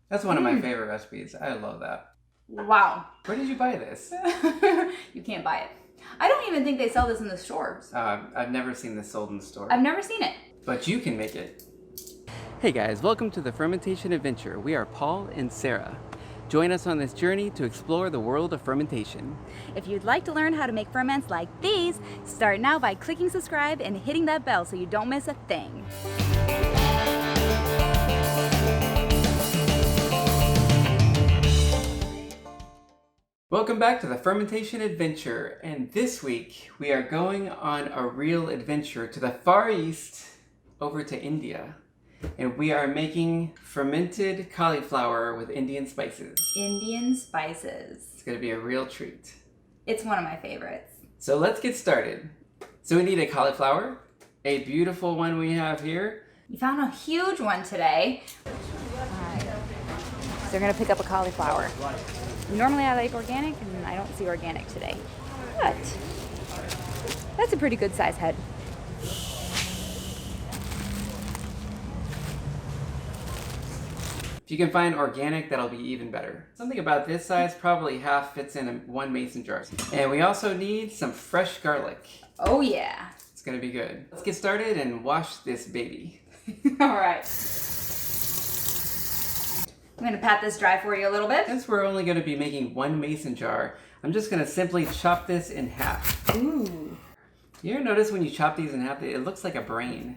That's one of my favorite recipes. I love that. Wow. Where did you buy this? You can't buy it. I don't even think they sell this in the stores. I've never seen this sold in the store. I've never seen it. But you can make it. Hey guys, welcome to the Fermentation Adventure. We are Paul and Sarah. Join us on this journey to explore the world of fermentation. If you'd like to learn how to make ferments like these, start now by clicking subscribe and hitting that bell so you don't miss a thing. Welcome back to the Fermentation Adventure, and this week we are going on a real adventure to the Far East, over to India. And we are making fermented cauliflower with Indian spices. Indian spices. It's going to be a real treat. It's one of my favorites. So let's get started. So we need a cauliflower, a beautiful one we have here. You found a huge one today. Alright. So we're going to pick up a cauliflower. Normally I like organic, and I don't see organic today. But that's a pretty good size head. If you can find organic, that'll be even better. Something about this size, probably half fits in one mason jar. And we also need some fresh garlic. Oh yeah. It's gonna be good. Let's get started and wash this baby. All right. I'm gonna pat this dry for you a little bit. Since we're only gonna be making one mason jar, I'm just gonna simply chop this in half. Ooh. You ever notice when you chop these in half, it looks like a brain?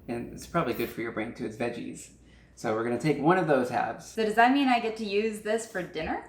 And it's probably good for your brain too, it's veggies. So we're gonna take one of those halves. So does that mean I get to use this for dinner?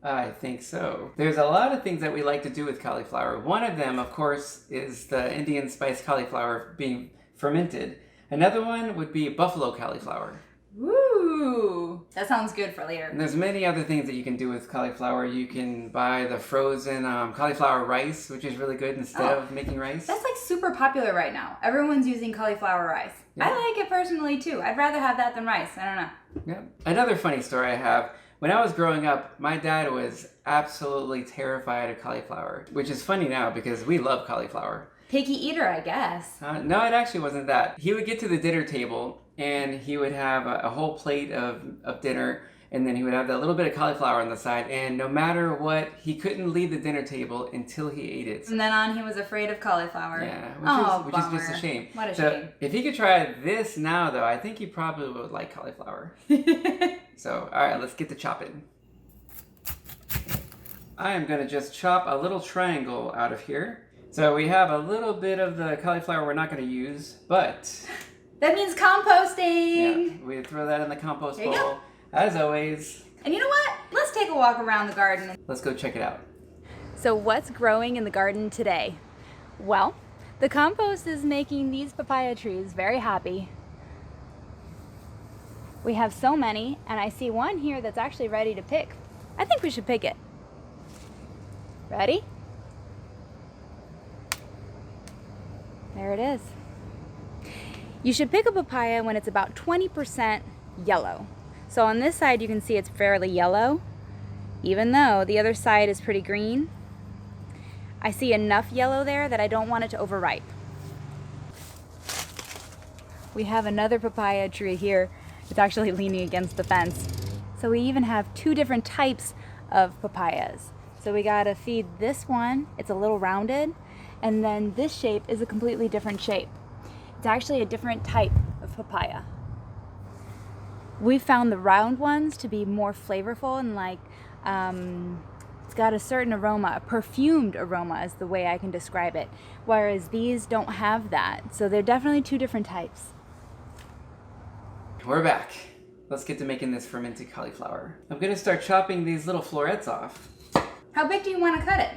I think so. There's a lot of things that we like to do with cauliflower. One of them, of course, is the Indian spice cauliflower being fermented. Another one would be buffalo cauliflower. Ooh, that sounds good for later. And there's many other things that you can do with cauliflower. You can buy the frozen cauliflower rice, which is really good instead of making rice. That's like super popular right now. Everyone's using cauliflower rice. Yeah. I like it personally too. I'd rather have that than rice. I don't know. Yeah. Another funny story I have. When I was growing up, my dad was absolutely terrified of cauliflower, which is funny now because we love cauliflower. Picky eater, I guess. No, it actually wasn't that. He would get to the dinner table and he would have a whole plate of dinner, and then he would have that little bit of cauliflower on the side, and no matter what, he couldn't leave the dinner table until he ate it. From then on, he was afraid of cauliflower. Yeah, which is just a shame. What a shame. If he could try this now, though, I think he probably would like cauliflower. So, all right, let's get to chopping. I am going to just chop a little triangle out of here. So we have a little bit of the cauliflower we're not going to use, but... That means composting! Yeah, we throw that in the compost there you bowl, go. as always. And you know what? Let's take a walk around the garden. Let's go check it out. So what's growing in the garden today? Well, the compost is making these papaya trees very happy. We have so many, and I see one here that's actually ready to pick. I think we should pick it. Ready? There it is. You should pick a papaya when it's about 20% yellow. So on this side you can see it's fairly yellow, even though the other side is pretty green. I see enough yellow there that I don't want it to overripe. We have another papaya tree here. It's actually leaning against the fence. So we even have two different types of papayas. So we gotta feed this one, it's a little rounded, and then this shape is a completely different shape. It's actually a different type of papaya. We found the round ones to be more flavorful and like, it's got a certain aroma, a perfumed aroma is the way I can describe it. Whereas these don't have that. So they're definitely two different types. We're back. Let's get to making this fermented cauliflower. I'm gonna start chopping these little florets off. How big do you want to cut it?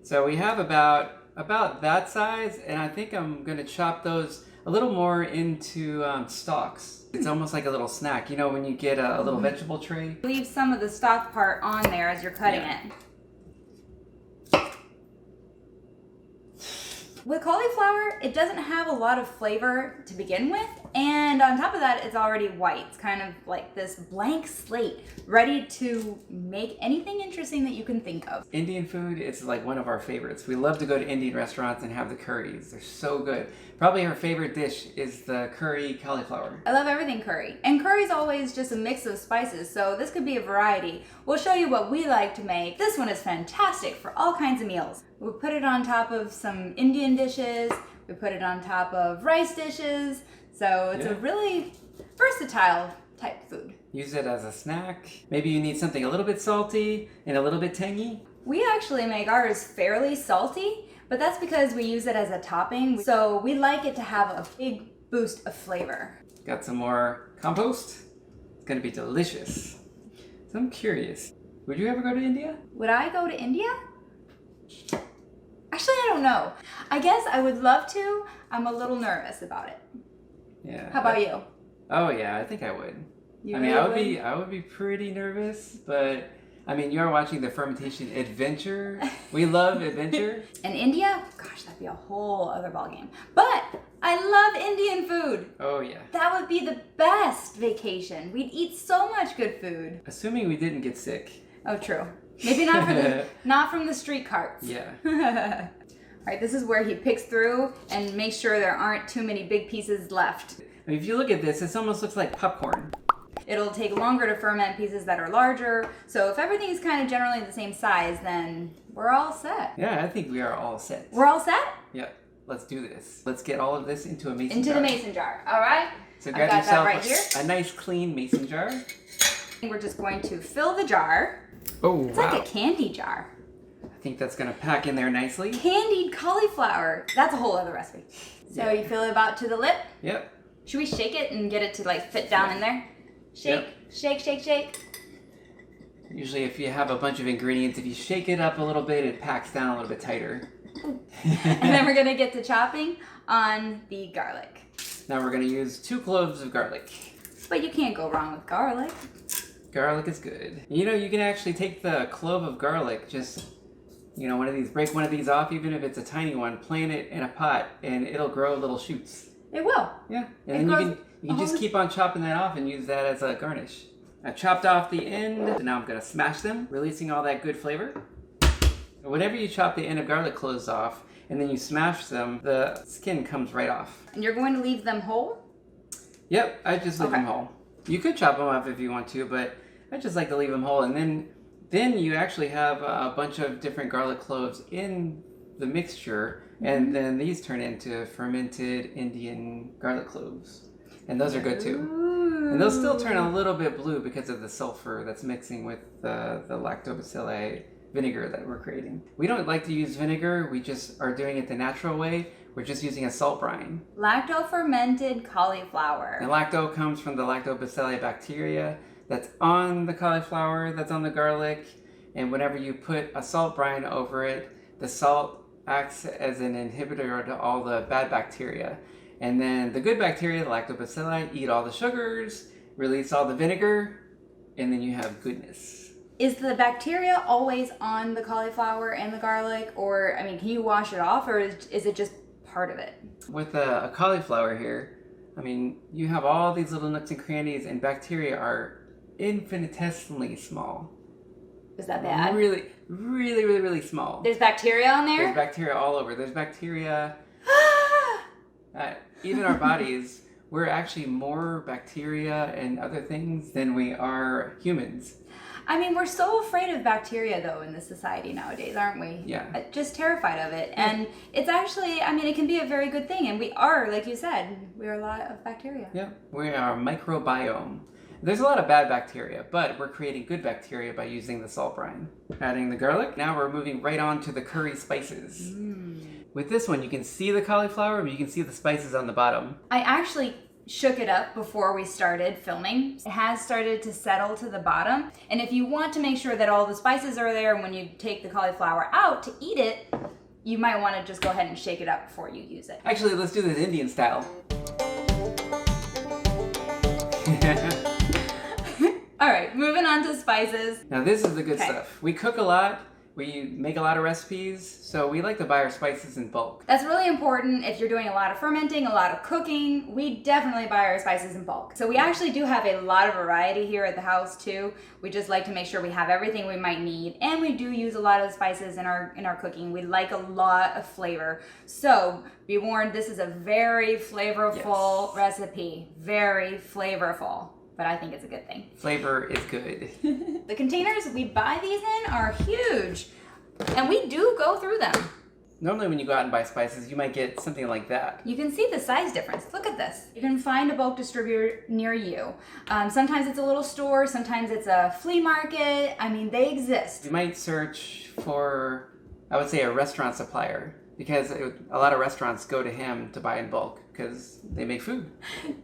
So we have about that size, and I think I'm gonna chop those a little more into stalks. It's almost like a little snack. You know when you get a little vegetable tray? Leave some of the stalk part on there as you're cutting it. With cauliflower, it doesn't have a lot of flavor to begin with, and on top of that, it's already white. It's kind of like this blank slate, ready to make anything interesting that you can think of. Indian food is like one of our favorites. We love to go to Indian restaurants and have the curries. They're so good. Probably our favorite dish is the curry cauliflower. I love everything curry. And curry's always just a mix of spices, so this could be a variety. We'll show you what we like to make. This one is fantastic for all kinds of meals. We'll put it on top of some Indian dishes. We put it on top of rice dishes. So it's a really versatile type food. Use it as a snack. Maybe you need something a little bit salty and a little bit tangy. We actually make ours fairly salty, but that's because we use it as a topping. So we like it to have a big boost of flavor. Got some more compost? It's gonna be delicious. So I'm curious, would you ever go to India? Would I go to India? Actually, I don't know. I guess I would love to. I'm a little nervous about it. Yeah. How about you? Oh yeah, I think I would. You I mean, really I would be pretty nervous, but I mean, you are watching the Fermentation Adventure. We love adventure. And India? Gosh, that'd be a whole other ballgame. But I love Indian food. Oh yeah. That would be the best vacation. We'd eat so much good food. Assuming we didn't get sick. Oh, true. Maybe not from the street carts. Yeah. All right, this is where he picks through and makes sure there aren't too many big pieces left. I mean, if you look at this almost looks like popcorn. It'll take longer to ferment pieces that are larger. So if everything's kind of generally the same size, then we're all set. Yeah, I think we are all set. We're all set? Yep. Let's do this. Let's get all of this into a mason jar. Into the mason jar. All right. So grab I've got that yourself right here. a nice clean mason jar. We're just going to fill the jar. Oh, It's wow. like a candy jar. I think that's gonna pack in there nicely. Candied cauliflower. That's a whole other recipe. So you fill it about to the lip. Yep. Should we shake it and get it to like fit down in there? Shake, shake, shake, shake. Usually if you have a bunch of ingredients, if you shake it up a little bit, it packs down a little bit tighter. And then we're gonna get to chopping on the garlic. Now we're gonna use 2 cloves of garlic. But you can't go wrong with garlic. Garlic is good. You know, you can actually take the clove of garlic, just, you know, break one of these off, even if it's a tiny one, plant it in a pot, and it'll grow little shoots. It will. Yeah, and then you can just keep on chopping that off and use that as a garnish. I chopped off the end, and now I'm gonna smash them, releasing all that good flavor. Whenever you chop the end of garlic cloves off, and then you smash them, the skin comes right off. And you're going to leave them whole? Yep, I just leave them whole. You could chop them off if you want to, but I just like to leave them whole. And then you actually have a bunch of different garlic cloves in the mixture, and then these turn into fermented Indian garlic cloves. And those are good too. Ooh. And they'll still turn a little bit blue because of the sulfur that's mixing with the lactobacilli vinegar that we're creating. We don't like to use vinegar, we just are doing it the natural way. We're just using a salt brine. Lacto fermented cauliflower. And lacto comes from the lactobacilli bacteria that's on the cauliflower, that's on the garlic. And whenever you put a salt brine over it, the salt acts as an inhibitor to all the bad bacteria. And then the good bacteria, the lactobacilli, eat all the sugars, release all the vinegar, and then you have goodness. Is the bacteria always on the cauliflower and the garlic? Or, I mean, can you wash it off, or is it just part of it? With a cauliflower here, I mean, you have all these little nooks and crannies, and bacteria are infinitesimally small. Is that bad? Really, really, really, really small. There's bacteria on there? There's bacteria all over. There's bacteria. Even our bodies, we're actually more bacteria and other things than we are humans. I mean, we're so afraid of bacteria, though, in this society nowadays, aren't we? Yeah. Just terrified of it. And it's actually, I mean, it can be a very good thing. And we are, like you said, we are a lot of bacteria. Yeah, we are a microbiome. There's a lot of bad bacteria, but we're creating good bacteria by using the salt brine. Adding the garlic. Now we're moving right on to the curry spices. With this one, you can see the cauliflower, but you can see the spices on the bottom. I actually shook it up before we started filming. It has started to settle to the bottom. And if you want to make sure that all the spices are there when you take the cauliflower out to eat it, you might want to just go ahead and shake it up before you use it. Actually, let's do this Indian style. All right, moving on to spices. Now this is the good stuff. We cook a lot. We make a lot of recipes, so we like to buy our spices in bulk. That's really important if you're doing a lot of fermenting, a lot of cooking. We definitely buy our spices in bulk. So we actually do have a lot of variety here at the house too. We just like to make sure we have everything we might need, and we do use a lot of spices in our cooking. We like a lot of flavor. So be warned, this is a very flavorful recipe. Very flavorful. But I think it's a good thing. Flavor is good. The containers we buy these in are huge, and we do go through them. Normally when you go out and buy spices, you might get something like that. You can see the size difference. Look at this. You can find a bulk distributor near you. Sometimes it's a little store, sometimes it's a flea market. I mean, they exist. You might search for, I would say, a restaurant supplier, because a lot of restaurants go to him to buy in bulk because they make food.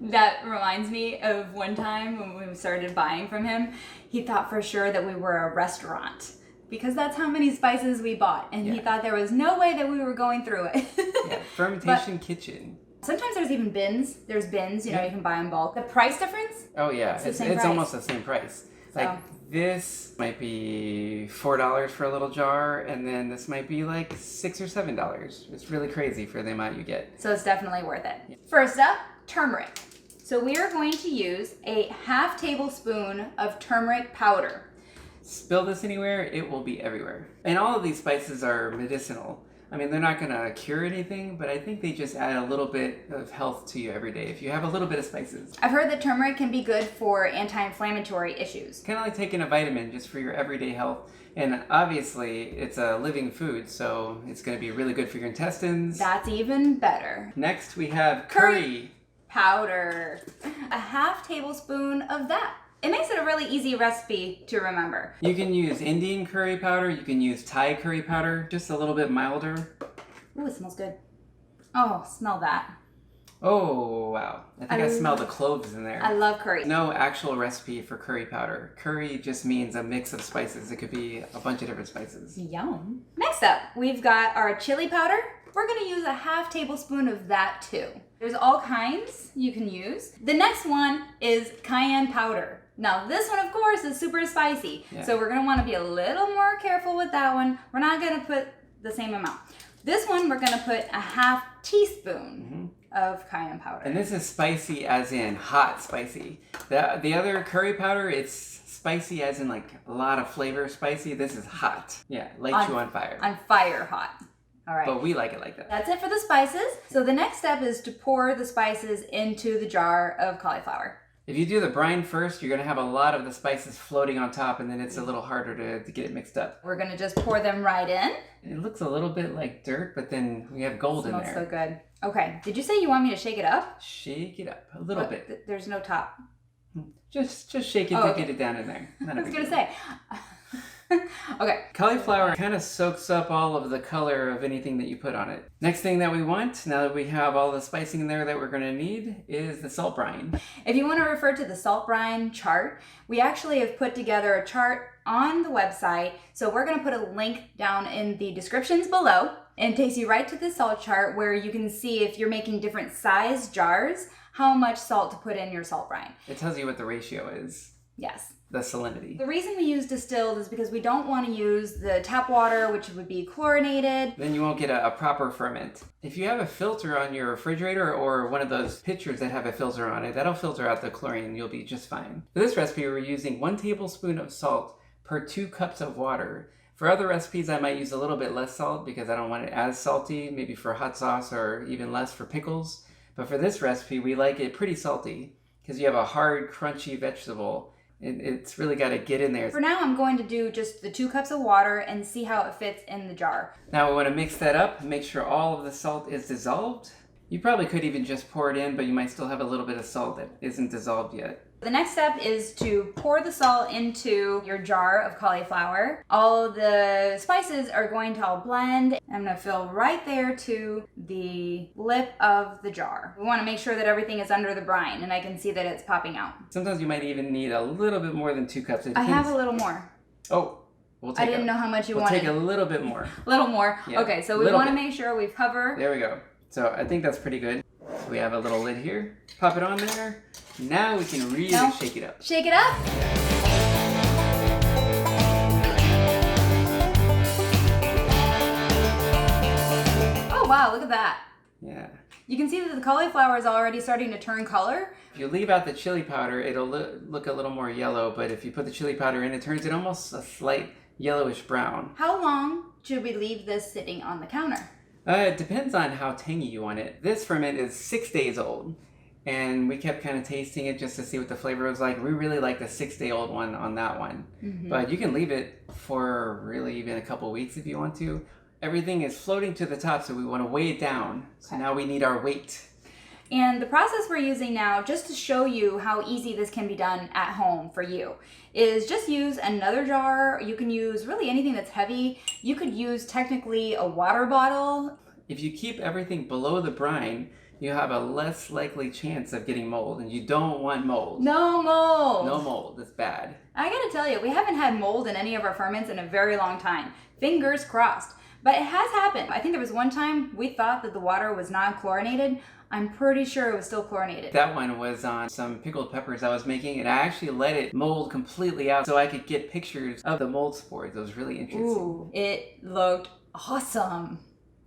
That reminds me of one time when we started buying from him. He thought for sure that we were a restaurant because that's how many spices we bought. And he thought there was no way that we were going through it. Yeah, fermentation kitchen. Sometimes there's even bins. There's bins, you know, you can buy in bulk. The price difference? Oh yeah, it's almost the same price. Like So. this might be $4 for a little jar, and then this might be like $6 or $7. It's really crazy for the amount you get. So it's definitely worth it. Yeah. First up, turmeric. So we are going to use a ½ tablespoon of turmeric powder. Spill this anywhere, it will be everywhere. And all of these spices are medicinal. I mean, they're not gonna cure anything, but I think they just add a little bit of health to you every day if you have a little bit of spices. I've heard that turmeric can be good for anti-inflammatory issues. Kind of like taking a vitamin just for your everyday health. And obviously, it's a living food, so it's gonna be really good for your intestines. That's even better. Next, we have curry powder. A ½ tablespoon of that. It makes it a really easy recipe to remember. You can use Indian curry powder, you can use Thai curry powder, just a little bit milder. Ooh, it smells good. Oh, smell that. Oh, wow. I think I smell the cloves in there. I love curry. No actual recipe for curry powder. Curry just means a mix of spices. It could be a bunch of different spices. Yum. Next up, we've got our chili powder. We're gonna use a ½ tablespoon of that too. There's all kinds you can use. The next one is cayenne powder. Now this one, of course, is super spicy. Yeah. So we're gonna wanna be a little more careful with that one. We're not gonna put the same amount. This one, we're gonna put a ½ teaspoon of cayenne powder. And this is spicy as in hot spicy. The other curry powder, it's spicy as in like a lot of flavor spicy. This is hot. Yeah, light you on fire. On fire hot. All right. But we like it like that. That's it for the spices. So the next step is to pour the spices into the jar of cauliflower. If you do the brine first, you're gonna have a lot of the spices floating on top, and then it's a little harder to get it mixed up. We're gonna just pour them right in. It looks a little bit like dirt, but then we have gold in there. Smells so good. Okay, did you say you want me to shake it up? Shake it up a little bit. There's no top. Just shake it to get it down in there. I was gonna say. Okay. Cauliflower kind of soaks up all of the color of anything that you put on it. Next thing that we want, now that we have all the spicing in there that we're gonna need, is the salt brine. If you want to refer to the salt brine chart, we actually have put together a chart on the website. So we're gonna put a link down in the descriptions below, and it takes you right to the salt chart where you can see if you're making different size jars, how much salt to put in your salt brine. It tells you what the ratio is. Yes. The salinity. The reason we use distilled is because we don't want to use the tap water, which would be chlorinated. Then you won't get a proper ferment. If you have a filter on your refrigerator or one of those pitchers that have a filter on it, that'll filter out the chlorine and you'll be just fine. For this recipe, we're using 1 tablespoon of salt per 2 cups of water. For other recipes, I might use a little bit less salt because I don't want it as salty, maybe for hot sauce or even less for pickles. But for this recipe, we like it pretty salty because you have a hard, crunchy vegetable. It's really got to get in there. For now, I'm going to do just the 2 cups of water and see how it fits in the jar. Now we want to mix that up, make sure all of the salt is dissolved. You probably could even just pour it in, but you might still have a little bit of salt that isn't dissolved yet. The next step is to pour the salt into your jar of cauliflower. All of the spices are going to all blend. I'm going to fill right there to the lip of the jar. We want to make sure that everything is under the brine, and I can see that it's popping out. Sometimes you might even need a little bit more than 2 cups. I have a little more. Oh, we'll take I didn't know how much you wanted. We'll take a little bit more. A little more. Yeah, okay, so we want to make sure we cover. There we go. So I think that's pretty good. So we have a little lid here. Pop it on there. Now we can really shake it up. Shake it up. You can see that the cauliflower is already starting to turn color. If you leave out the chili powder, it'll look a little more yellow, but if you put the chili powder in, it turns it almost a slight yellowish brown. How long should we leave this sitting on the counter? It depends on how tangy you want it. This ferment is 6 days old, and we kept kind of tasting it just to see what the flavor was like. We really like the 6-day-old one on that one. But you can leave it for really even a couple weeks if you want to. Everything is floating to the top, so we want to weigh it down. So now we need our weight. And the process we're using now, just to show you how easy this can be done at home for you, is just use another jar. You can use really anything that's heavy. You could use technically a water bottle. If you keep everything below the brine, you have a less likely chance of getting mold, and you don't want mold. No mold. No mold, it's bad. I gotta tell you, we haven't had mold in any of our ferments in a very long time. Fingers crossed. But it has happened. I think there was one time we thought that the water was non-chlorinated. I'm pretty sure it was still chlorinated. That one was on some pickled peppers I was making, and I actually let it mold completely out so I could get pictures of the mold spores. It was really interesting. Ooh, it looked awesome.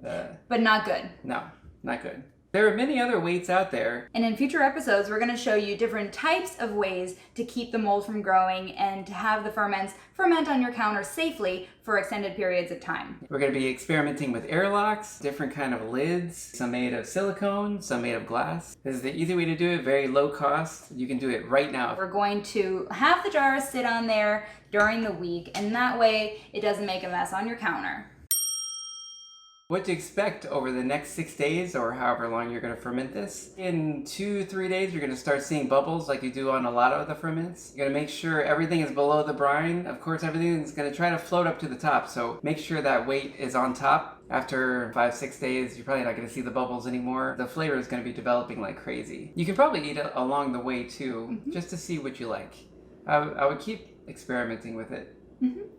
But not good. No, not good. There are many other weights out there. And in future episodes, we're going to show you different types of ways to keep the mold from growing and to have the ferments ferment on your counter safely for extended periods of time. We're going to be experimenting with airlocks, different kind of lids, some made of silicone, some made of glass. This is the easy way to do it, very low cost. You can do it right now. We're going to have the jars sit on there during the week, and that way it doesn't make a mess on your counter. What to expect over the next 6 days or however long you're going to ferment this. In 2-3 days, you're going to start seeing bubbles like you do on a lot of the ferments. You're going to make sure everything is below the brine. Of course, everything is going to try to float up to the top, so make sure that weight is on top. After 5-6 days, you're probably not going to see the bubbles anymore. The flavor is going to be developing like crazy. You can probably eat it along the way too, just to see what you like. I would keep experimenting with it.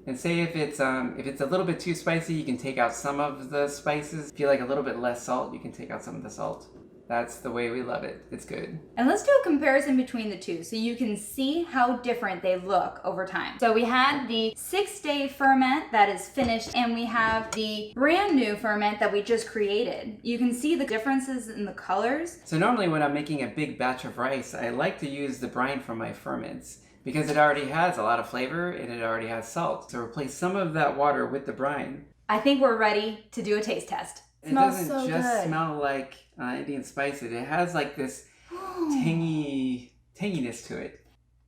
And say if it's a little bit too spicy, you can take out some of the spices. If you like a little bit less salt, you can take out some of the salt. That's the way we love it. It's good. And let's do a comparison between the two so you can see how different they look over time. So we had the 6-day ferment that is finished, and we have the brand new ferment that we just created. You can see the differences in the colors. So normally when I'm making a big batch of rice, I like to use the brine from my ferments, because it already has a lot of flavor and it already has salt. So replace some of that water with the brine. I think we're ready to do a taste test. It doesn't just smell like Indian spices. It has like this tanginess to it.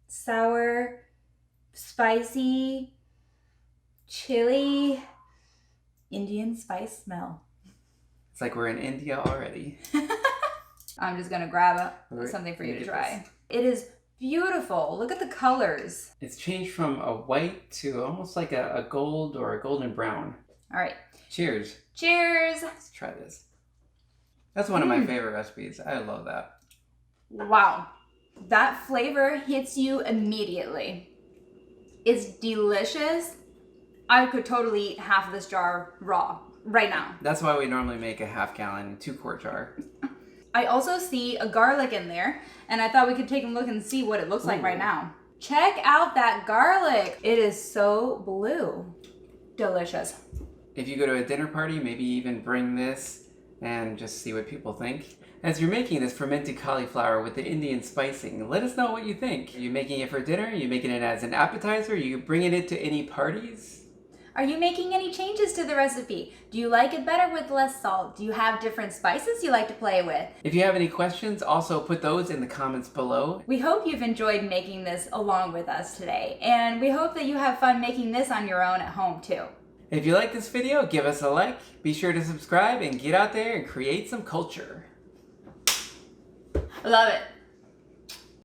Sour, spicy, chili, Indian spice smell. It's like we're in India already. I'm just gonna grab something for you to try. It is beautiful. Look at the colors. It's changed from a white to almost like a gold or a golden brown. All right. Cheers. Cheers. Let's try this. That's one of my favorite recipes. I love that. Wow. That flavor hits you immediately. It's delicious. I could totally eat half of this jar raw right now. That's why we normally make a half-gallon 2-quart jar. I also see a garlic in there, and I thought we could take a look and see what it looks like right now. Check out that garlic. It is so blue. Delicious. If you go to a dinner party, maybe even bring this and just see what people think. As you're making this fermented cauliflower with the Indian spicing, let us know what you think. Are you making it for dinner? Are you making it as an appetizer? Are you bringing it to any parties? Are you making any changes to the recipe? Do you like it better with less salt? Do you have different spices you like to play with? If you have any questions, also put those in the comments below. We hope you've enjoyed making this along with us today, and we hope that you have fun making this on your own at home too. If you like this video, give us a like, be sure to subscribe, and get out there and create some culture. Love it.